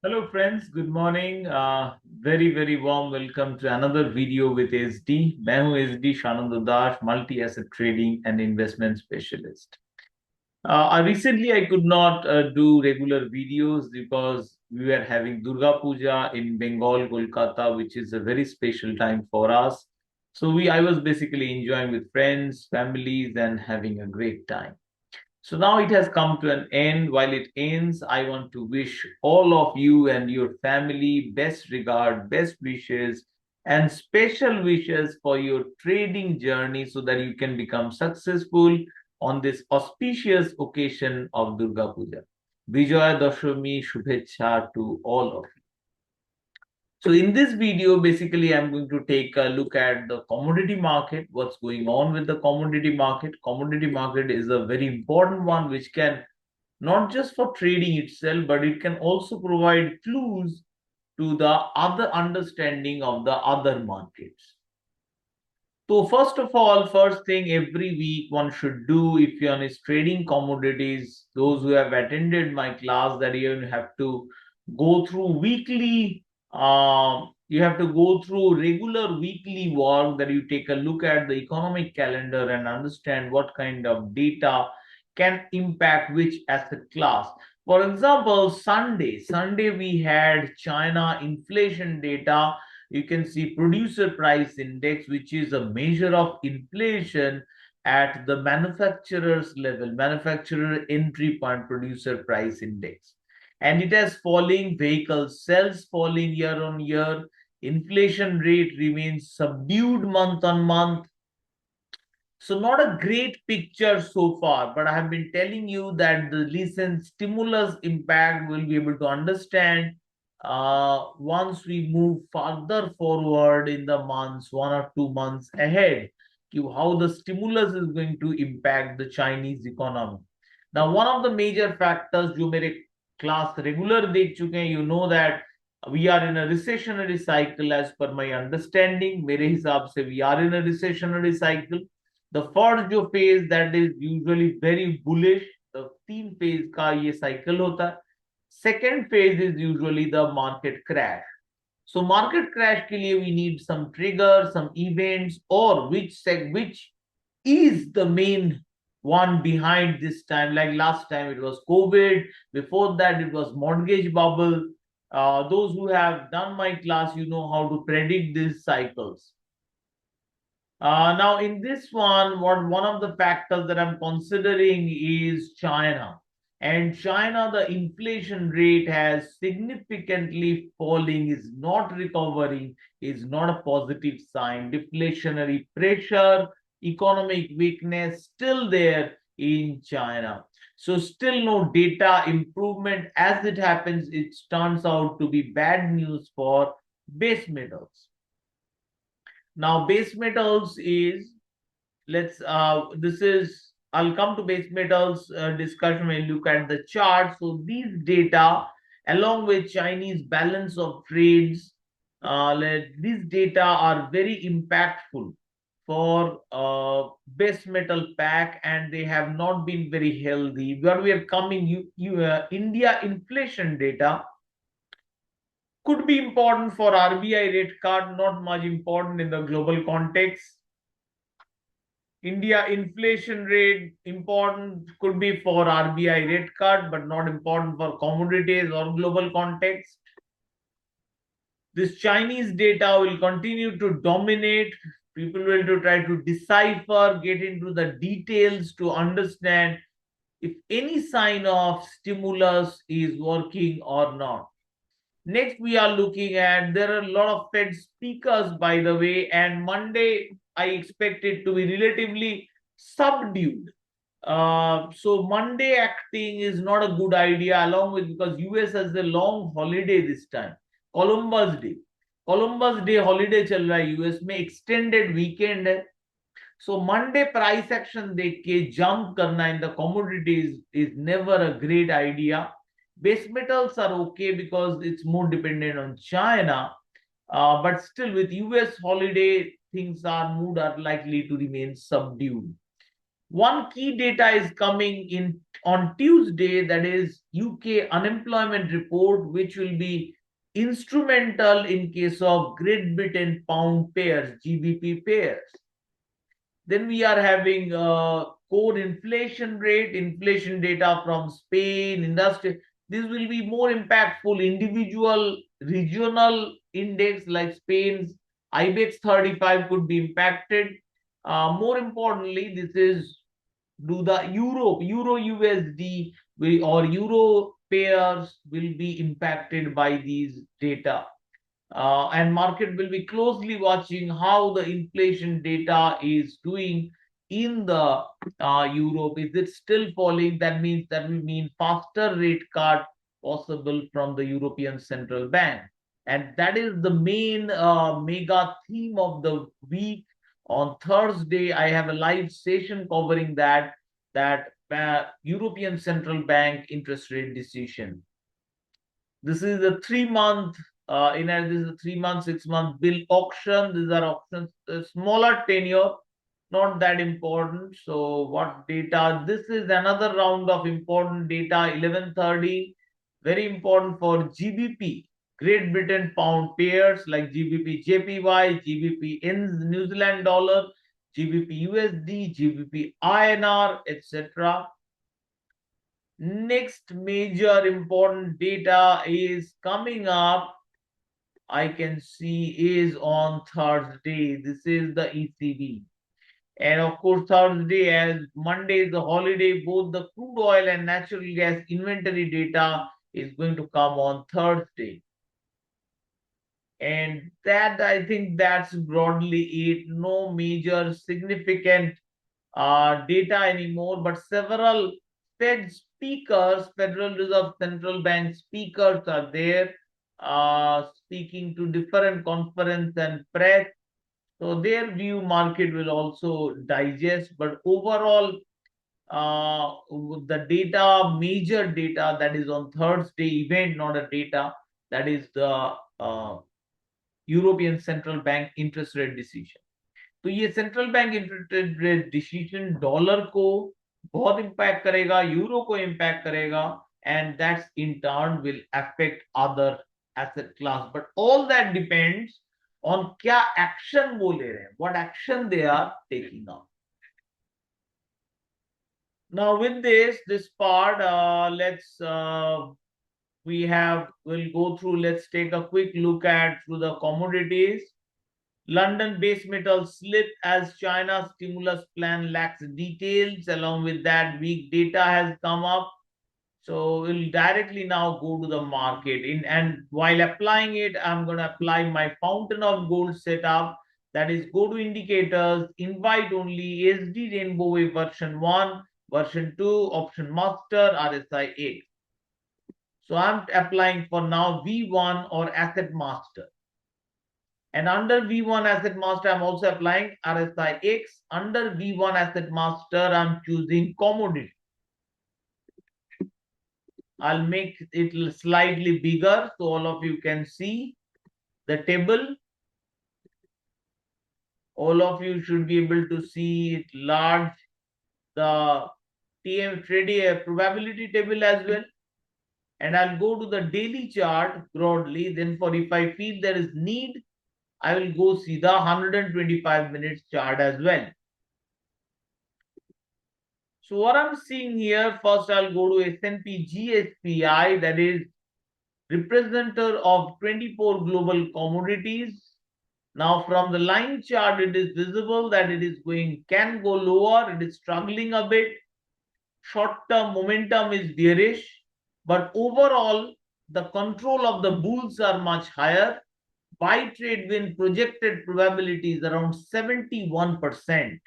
Hello friends, good morning. Very warm welcome to another video with SD. मैं हूं SD शानंद Das, multi asset trading and investment specialist. Recently I could not do regular videos because we were having Durga Puja in Bengal, Kolkata, which is a very special time for us. I was basically enjoying with friends, families, and having a great time. So now it has come to an end. While it ends, I want to wish all of you and your family best regard, best wishes, and special wishes for your trading journey so that you can become successful on this auspicious occasion of Durga Puja. Vijaya Dashami Shubhecha to all of you. So in this video, basically, I'm going to take a look at the commodity market, what's going on with the commodity market. Commodity market is a very important one, which can not just for trading itself, but it can also provide clues to the other understanding of the other markets. So first of all, first thing every week one should do if you're is trading commodities, those who have attended my class that you have to go through weekly, you have to go through regular weekly work that you take a look at the economic calendar and understand what kind of data can impact which asset class. For example, Sunday we had China inflation data. You can see producer price index, which is a measure of inflation at the manufacturer's level, manufacturer entry point producer price index. And it has falling, vehicle sales falling year on year. Inflation rate remains subdued month on month. So not a great picture so far, but I have been telling you that the recent stimulus impact will be able to understand once we move further forward in the months, 1 or 2 months ahead, how the stimulus is going to impact the Chinese economy. Now, one of the major factors, जो मेरे class regular देख चुके हैं, you know that we are in a recessionary cycle as per my understanding. मेरे हिसाब से we are in a recessionary cycle. The first जो phase that is usually very bullish, the 3 phase का ये cycle होता है. Second phase is usually the market crash. So market crash के लिए we need some trigger, some events, or which is the main one behind this time. Like last time it was COVID. Before that it was mortgage bubble. Those who have done my class, you know how to predict these cycles. Now, in this one of the factors that I'm considering is China. And China, the inflation rate has significantly falling, is not recovering, is not a positive sign. Deflationary pressure, economic weakness still there in China. So still no data improvement. As it happens, it turns out to be bad news for base metals. Now, base metals is this is I'll come to base metals discussion when you look at the chart. So these data, along with Chinese balance of trades, these data are very impactful for base metal pack, and they have not been very healthy. Where we are coming, India inflation data could be important for RBI rate cut, not much important in the global context. India inflation rate important could be for RBI rate cut, but not important for commodities or global context. This Chinese data will continue to dominate. People will to try to decipher, get into the details to understand if any sign of stimulus is working or not. Next, we are looking at, there are a lot of Fed speakers, by the way, and Monday I expect it to be relatively subdued. So Monday acting is not a good idea, along with because US has a long holiday this time, Columbus Day. Columbus Day holiday चल रहा है US में, extended weekend है. So Monday price action देख के jump करना in the commodities is never a great idea. Base metals are okay because it's more dependent on China, but still with US holiday, things are likely to remain subdued. One key data is coming in on Tuesday, that is UK unemployment report, which will be instrumental in case of Great Britain pound pairs, GBP pairs. Then we are having core inflation rate, inflation data from Spain, industry. This will be more impactful. Individual regional index like Spain's IBEX 35 could be impacted. More importantly, this is do the Euro USD or Euro pairs will be impacted by these data. And market will be closely watching how the inflation data is doing in the Europe. Is it still falling? That will mean faster rate cut possible from the European Central Bank. And that is the main mega theme of the week. On Thursday, I have a live session covering that European Central Bank interest rate decision. This is a 3-month this is a 3-month, 6-month bill auction. These are auctions, smaller tenure, not that important. So what data? This is another round of important data, 11:30, very important for GBP, Great Britain pound pairs like GBP JPY, GBP in New Zealand dollar, GBP USD, GBP INR, etc. Next major important data is coming up, I can see, is on Thursday. This is the ECB. And of course, Thursday, as Monday is the holiday, both the crude oil and natural gas inventory data is going to come on Thursday. And that, I think that's broadly it. No major significant data anymore, but several Fed speakers, Federal Reserve Central Bank speakers are there speaking to different conference and press. So their view market will also digest, but overall the data, major data that is on Thursday event, not a data, that is the European Central Bank interest rate decision. तो ये central bank interest rate decision dollar को बहुत impact करेगा, euro को impact करेगा, and that's in turn will affect other asset class, but all that depends on क्या action वो ले रहे हैं, what action they are taking up. Now with this part, we'll go through, let's take a quick look at through the commodities. London base metal slipped as China's stimulus plan lacks details. Along with that, weak data has come up. So we'll directly now go to the market. And while applying it, I'm going to apply my fountain of gold setup. That is, go to indicators, invite only, SD Rainbow Wave version 1, version 2, option master, RSI 8. So I'm applying for now V1 or asset master. And under V1 Asset Master, I'm also applying RSI X. Under V1 Asset Master, I'm choosing commodity. I'll make it slightly bigger so all of you can see the table. All of you should be able to see it large, the TM trading probability table as well. And I'll go to the daily chart broadly. Then for if I feel there is need, I will go see the 125 minutes chart as well. So what I'm seeing here, first I'll go to S&P GSPI, that is representative of 24 global commodities. Now from the line chart, it is visible that it is can go lower. It is struggling a bit. Short-term momentum is bearish, but overall the control of the bulls are much higher. Buy trade win projected probability is around 71%.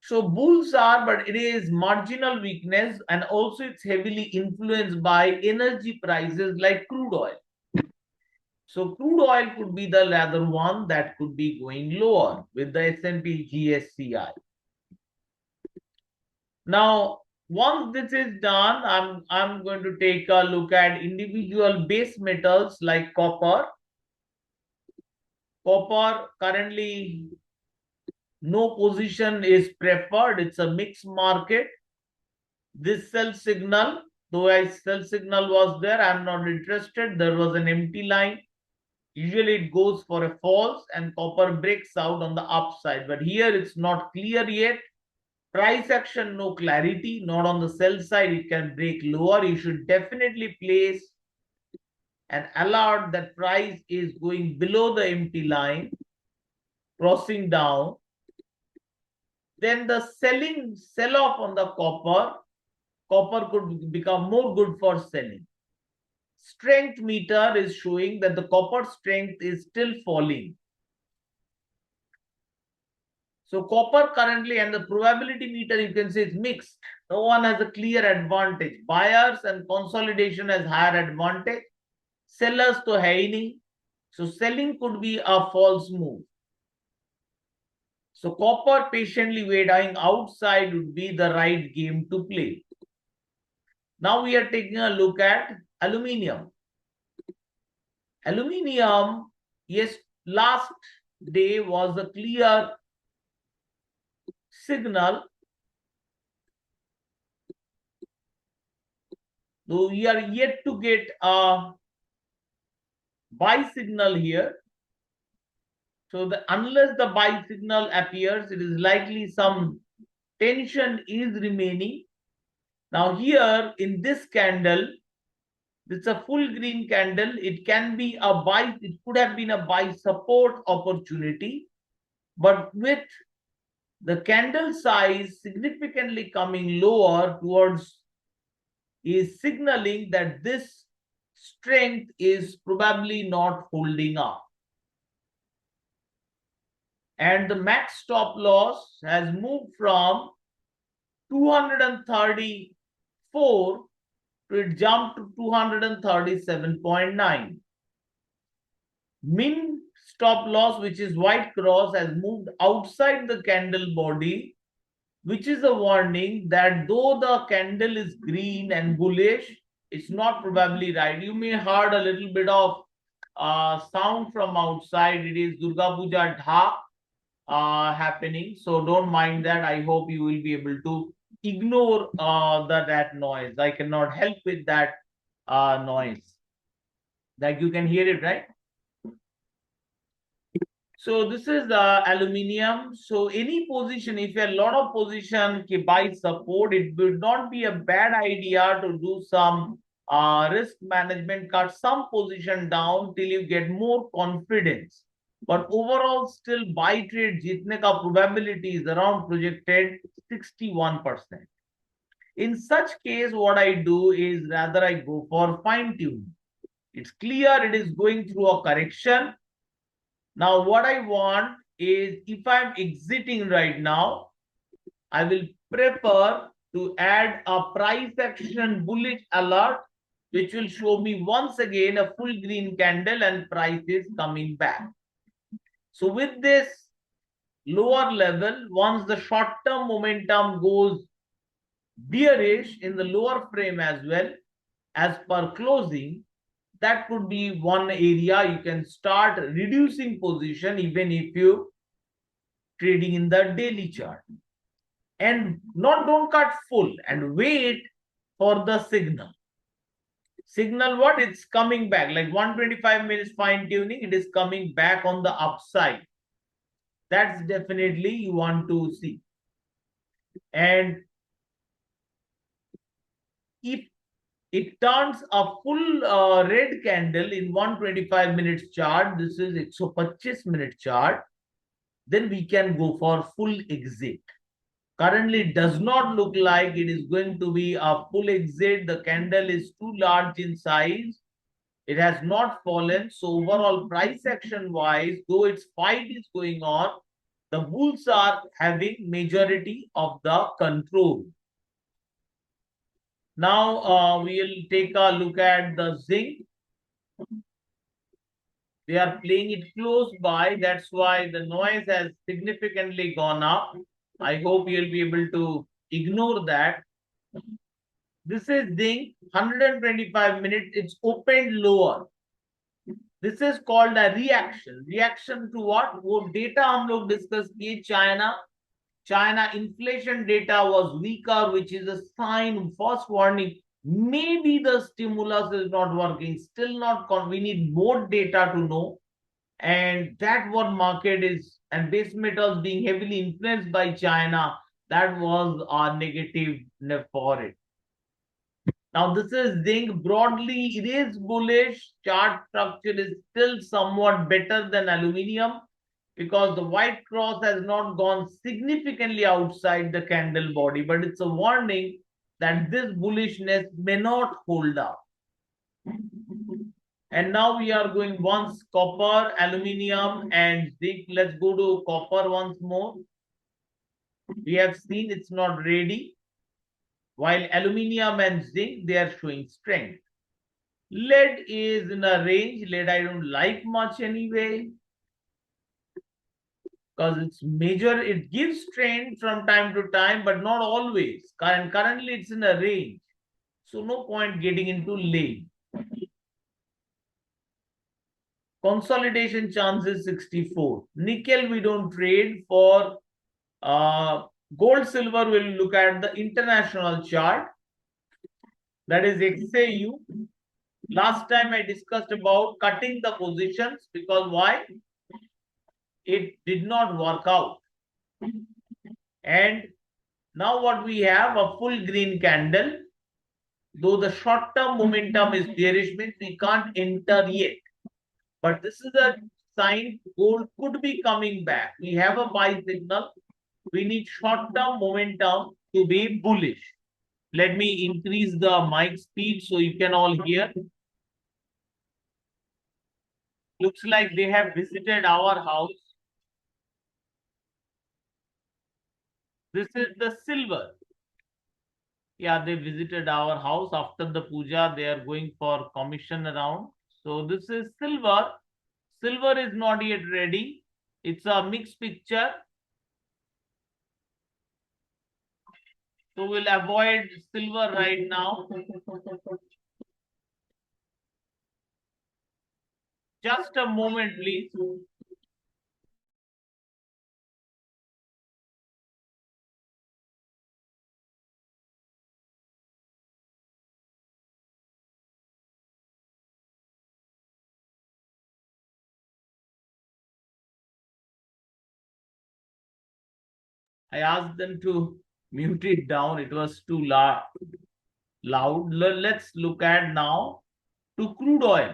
So bulls are, but it is marginal weakness, and also it's heavily influenced by energy prices like crude oil. So crude oil could be the rather one that could be going lower with the S&P GSCI. Now, once this is done, I'm going to take a look at individual base metals like copper. Copper currently No position is preferred. It's a mixed market. This sell signal, though I sell signal was there, I'm not interested. There was an empty line. Usually it goes for a false and copper breaks out on the upside. But here it's not clear yet. Price action, no clarity. Not on the sell side. It can break lower. You should definitely place an alert that price is going below the empty line, crossing down. Then the sell off on the copper could become more good for selling. Strength meter is showing that the copper strength is still falling. So copper currently, and the probability meter, you can say, is mixed. No one has a clear advantage. Buyers and consolidation has higher advantage. Sellers to hai nahi. So selling could be a false move. So copper patiently waiting outside would be the right game to play. Now we are taking a look at aluminium. Aluminium, yes, last day was a clear signal. Though we are yet to get a buy signal here. So unless the buy signal appears, it is likely some tension is remaining. Now here in this candle, it's a full green candle. It can be a buy. It could have been a buy support opportunity. But with the candle size significantly coming lower towards, is signaling that this strength is probably not holding up. And the max stop loss has moved from 234 to it jumped to 237.9. Min stop loss, which is white cross, has moved outside the candle body, which is a warning that though the candle is green and bullish, it's not probably right. You may heard a little bit of sound from outside. It is Durga Puja Dhak happening. So don't mind that. I hope you will be able to ignore that noise. I cannot help with that noise. Like you can hear it, right? So this is aluminium. So any position, if you have a lot of position buy support, it would not be a bad idea to do some risk management, cut some position down till you get more confidence. But overall, still buy trade jitne ka probability is around projected 61%. In such case, what I do is rather I go for fine tune. It's clear it is going through a correction. Now, what I want is, if I'm exiting right now, I will prefer to add a price action bullish alert, which will show me once again a full green candle and price is coming back. So with this lower level, once the short-term momentum goes bearish in the lower frame as well, as per closing, that could be one area you can start reducing position even if you trading in the daily chart. And don't cut full and wait for the signal. Signal what? It's coming back, like 125 minutes fine tuning, it is coming back on the upside. That's definitely you want to see. And if it turns a full red candle in 125 minutes chart, this is 125 minute chart, then we can go for full exit. Currently, it does not look like it is going to be a full exit. The candle is too large in size. It has not fallen. So overall price action wise, though its fight is going on, the bulls are having majority of the control. Now we'll take a look at the zinc. They are playing it close by. That's why the noise has significantly gone up. I hope you'll be able to ignore that. This is zinc, 125 minutes. It's opened lower. This is called a reaction. Reaction to what? वो data हम लोग discuss किए. China inflation data was weaker, which is a sign, first warning. Maybe the stimulus is not working. Still not. We need more data to know. And that what market is, and base metals being heavily influenced by China, that was a negative for it. Now this is zinc. Broadly, it is bullish. Chart structure is still somewhat better than aluminium because the white cross has not gone significantly outside the candle body, but it's a warning that this bullishness may not hold up. And now we are going once copper, aluminium, and zinc. Let's go to copper once more. We have seen it's not ready. While aluminium and zinc, they are showing strength. Lead is in a range. Lead I don't like much anyway, because it's major. It gives strength from time to time, but not always. Currently it's in a range. So no point getting into lead. Consolidation chances 64. Nickel we don't trade. For gold, silver, we'll look at the international chart. That is XAU. Last time I discussed about cutting the positions because why? It did not work out. And now what we have, a full green candle. Though the short-term momentum is bearish, means we can't enter yet. But this is a sign gold could be coming back. We have a buy signal. We need short-term momentum to be bullish. Let me increase the mic speed so you can all hear. Looks like they have visited our house. This is the silver. Yeah, they visited our house after the puja. They are going for commission around. So this is silver. Silver is not yet ready. It's a mixed picture. So we'll avoid silver right now. Just a moment, please. I asked them to mute it down. It was too loud. Let's look at now to crude oil.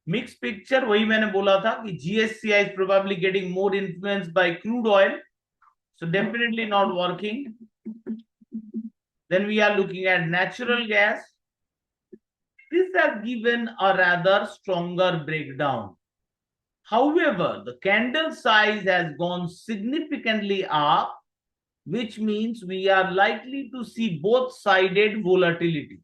Mixed picture. वही मैंने बोला था कि GSCI is probably getting more influenced by crude oil. So definitely not working. Then we are looking at natural gas. This has given a rather stronger breakdown. However, the candle size has gone significantly up, which means we are likely to see both-sided volatility.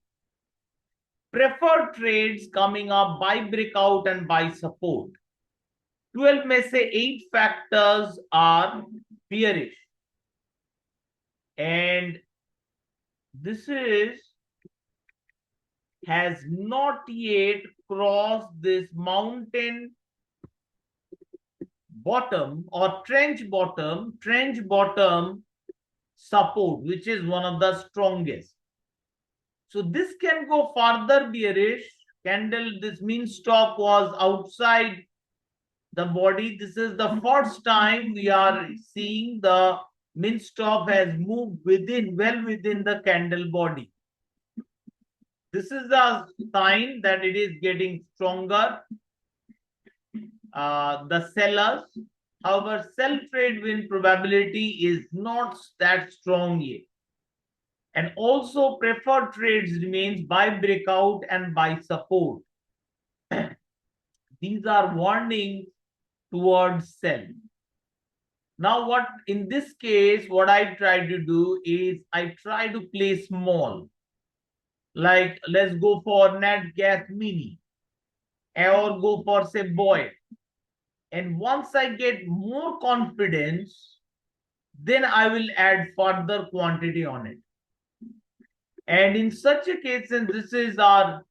Preferred trades coming up, buy breakout and buy support. 12 में से 8 factors are bearish. And this has not yet crossed this mountain bottom or trench bottom support, which is one of the strongest. So this can go further bearish. Candle, this mean stop was outside the body. This is the first time we are seeing the min stop has moved well within the candle body. This is a sign that it is getting stronger. The sellers, however, sell trade win probability is not that strong yet. And also preferred trades remains buy breakout and buy support. These are warnings towards sell. Now what in this case, what I try to do is I try to play small. Like let's go for Nat Gas Mini or go for say Boyd. And once I get more confidence, then I will add further quantity on it. And in such a case, and this is our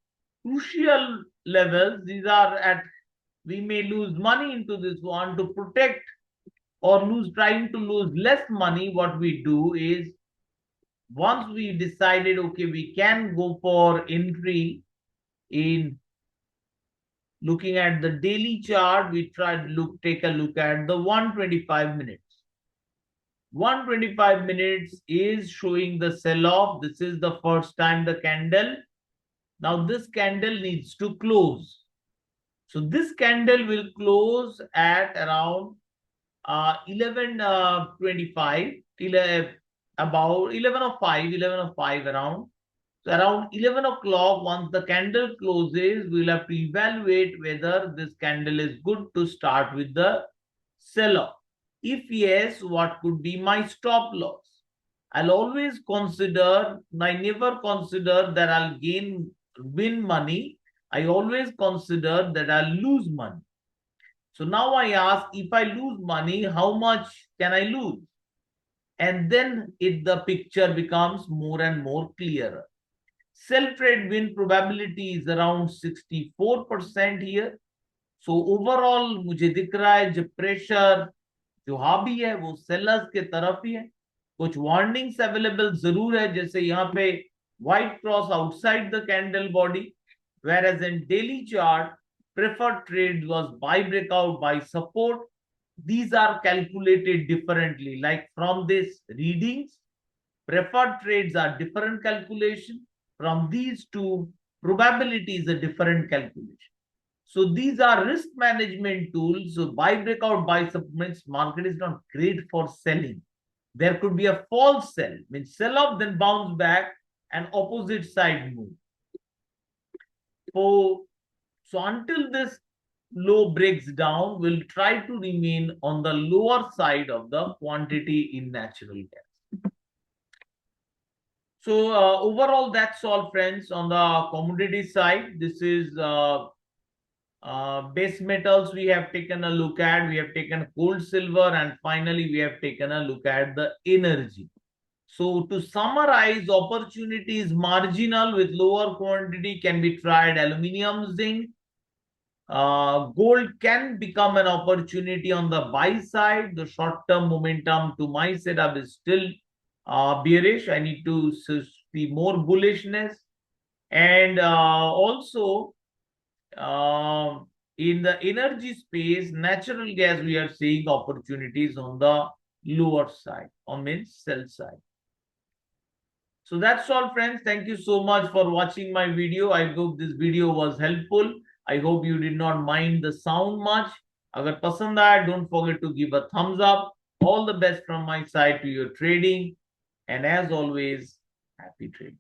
crucial levels. These are at, we may lose money into this one. To protect or trying to lose less money, what we do is, once we decided, okay, we can go for entry in looking at the daily chart, we try to take a look at the 125 minutes. 125 minutes is showing the sell-off. This is the first time the candle. Now this candle needs to close. So this candle will close at around 11:25, about 11:05 around. So around 11 o'clock, once the candle closes, we'll have to evaluate whether this candle is good to start with the sell-off. If yes, what could be my stop loss? I'll always consider, I never consider that I'll win money. I always consider that I'll lose money. So now I ask, if I lose money, how much can I lose? And then the picture becomes more and more clearer. Self-trade win probability is around 64% here. So overall मुझे दिख रहा है जो pressure जो हावी है वो sellers के तरफ ही है. कुछ वार्निंग्स अवेलेबल जरूर है, जैसे यहाँ पे white cross outside the candle body, whereas in daily chart preferred trade was buy breakout, buy support. These are calculated differently. Like from this readings, preferred trades are different calculation. From these two, probability is a different calculation. So these are risk management tools. So buy breakout, buy support, market is not great for selling. There could be a false sell, means sell off, then bounce back and opposite side move. So until this low breaks down, we'll try to remain on the lower side of the quantity in natural gas. So overall, that's all, friends, on the commodity side. This is base metals we have taken a look at. We have taken gold, silver, and finally we have taken a look at the energy. So to summarize, opportunity is marginal with lower quantity can be tried aluminium, zinc. Gold can become an opportunity on the buy side. The short-term momentum to my setup is still bearish. I need to see more bullishness. And also in the energy space, natural gas, we are seeing opportunities on the lower side, on means sell side. So that's all, friends. Thank you so much for watching my video. I hope this video was helpful. I hope you did not mind the sound much. Agar pasand aaya, don't forget to give a thumbs up. All the best from my side to your trading. And as always, happy trading.